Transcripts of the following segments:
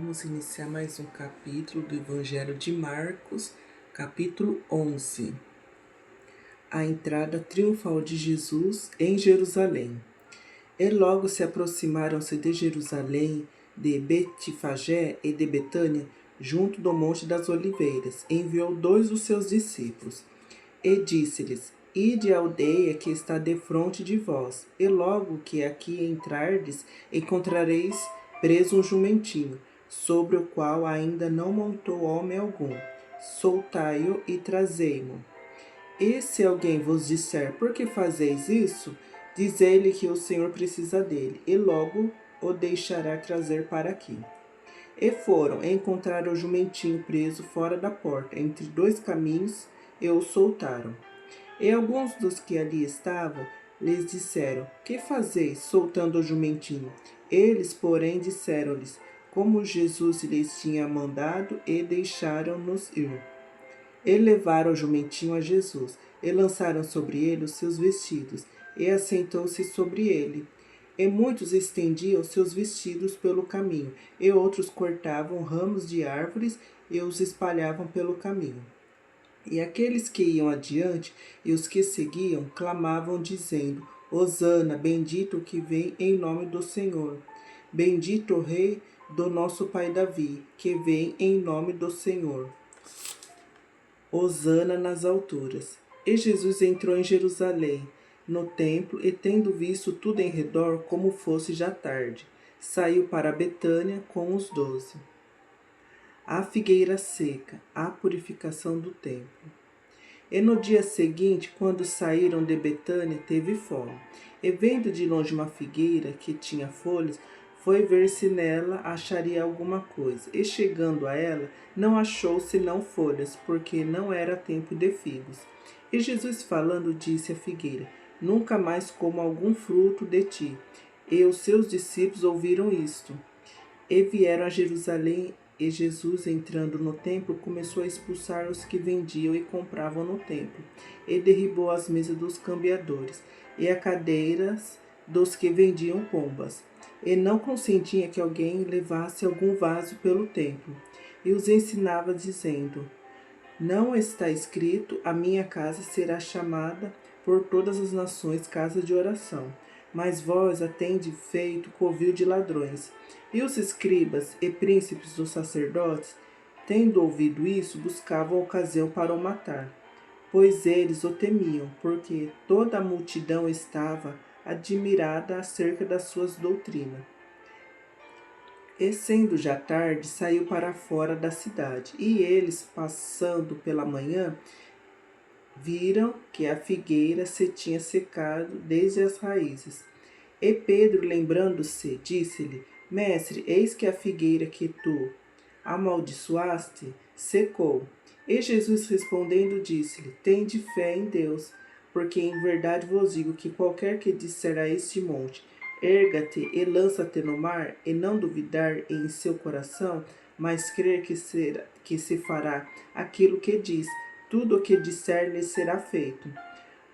Vamos iniciar mais um capítulo do Evangelho de Marcos, capítulo 11. A entrada triunfal de Jesus em Jerusalém. E logo se aproximaram-se de Jerusalém, de Betfagé e de Betânia, junto do Monte das Oliveiras. Enviou 2 dos seus discípulos e disse-lhes: Ide à aldeia que está defronte de vós, e logo que aqui entrardes, encontrareis preso um jumentinho, sobre o qual ainda não montou homem algum. Soltai-o e trazei-mo. E se alguém vos disser: Por que fazeis isso? Dizei-lhe que o Senhor precisa dele, e logo o deixará trazer para aqui. E foram, encontraram o jumentinho preso fora da porta, entre 2 caminhos, e o soltaram. E alguns dos que ali estavam lhes disseram: Que fazeis, soltando o jumentinho? Eles, porém, disseram-lhes como Jesus lhes tinha mandado, e deixaram-nos ir. E levaram o jumentinho a Jesus, e lançaram sobre ele os seus vestidos, e assentou-se sobre ele. E muitos estendiam seus vestidos pelo caminho, e outros cortavam ramos de árvores e os espalhavam pelo caminho. E aqueles que iam adiante e os que seguiam clamavam, dizendo: Hosana, bendito o que vem em nome do Senhor. Bendito o Rei do nosso pai Davi, que vem em nome do Senhor. Hosana nas alturas. E Jesus entrou em Jerusalém, no templo, e tendo visto tudo em redor, como fosse já tarde, saiu para Betânia com os 12. A figueira seca, a purificação do templo. E no dia seguinte, quando saíram de Betânia, teve fome. E vendo de longe uma figueira que tinha folhas, foi ver se nela acharia alguma coisa. E chegando a ela, não achou senão folhas, porque não era tempo de figos. E Jesus falando disse à figueira: Nunca mais como algum fruto de ti. E os seus discípulos ouviram isto. E vieram a Jerusalém, e Jesus, entrando no templo, começou a expulsar os que vendiam e compravam no templo, e derribou as mesas dos cambiadores, e as cadeiras dos que vendiam pombas, e não consentia que alguém levasse algum vaso pelo templo. E os ensinava, dizendo: Não está escrito: A minha casa será chamada por todas as nações casa de oração? Mas vós a tendes feito covil de ladrões. E os escribas e príncipes dos sacerdotes, tendo ouvido isso, buscavam ocasião para o matar, pois eles o temiam, porque toda a multidão estava admirada acerca das suas doutrinas. E sendo já tarde, saiu para fora da cidade. E eles, passando pela manhã, viram que a figueira se tinha secado desde as raízes. E Pedro, lembrando-se, disse-lhe: Mestre, eis que a figueira que tu amaldiçoaste secou. E Jesus respondendo disse-lhe: Tende fé em Deus, porque em verdade vos digo que qualquer que disser a este monte: Erga-te e lança-te no mar, e não duvidar em seu coração, mas crer que se fará aquilo que diz, tudo o que disser lhe será feito.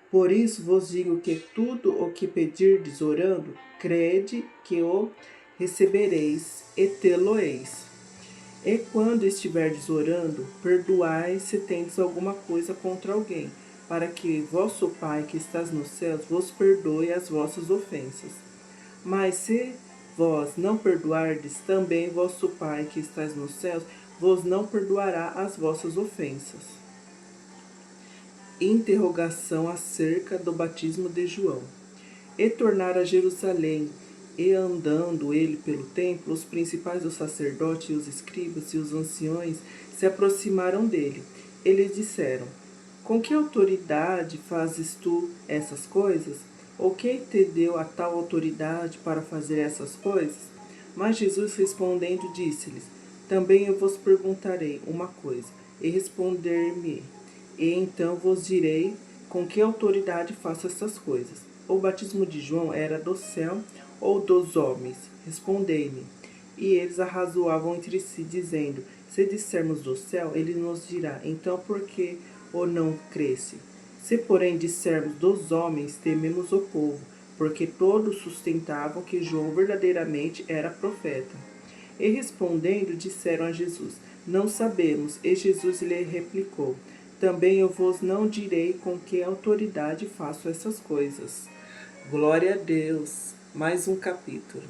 Por isso vos digo que tudo o que pedirdes orando, crede que o recebereis e tê-lo-eis. E quando estiverdes orando, perdoai se tendes alguma coisa contra alguém, para que vosso Pai que estás nos céus vos perdoe as vossas ofensas. Mas se vós não perdoardes, também vosso Pai que estás nos céus vos não perdoará as vossas ofensas. Interrogação acerca do batismo de João. E tornara a Jerusalém, e andando ele pelo templo, os principais dos sacerdotes e os escribas e os anciões se aproximaram dele. E lhe disseram: Com que autoridade fazes tu essas coisas? Ou quem te deu a tal autoridade para fazer essas coisas? Mas Jesus respondendo disse-lhes: Também eu vos perguntarei uma coisa, e responder-me, e então vos direi com que autoridade faço essas coisas. O batismo de João era do céu ou dos homens? Respondei-me. E eles arrazoavam entre si, dizendo: Se dissermos do céu, ele nos dirá: Então por que o não cresce? Se porém dissermos dos homens, tememos o povo, porque todos sustentavam que João verdadeiramente era profeta. E respondendo, disseram a Jesus: Não sabemos. E Jesus lhe replicou: Também eu vos não direi com que autoridade faço essas coisas. Glória a Deus. Mais um capítulo.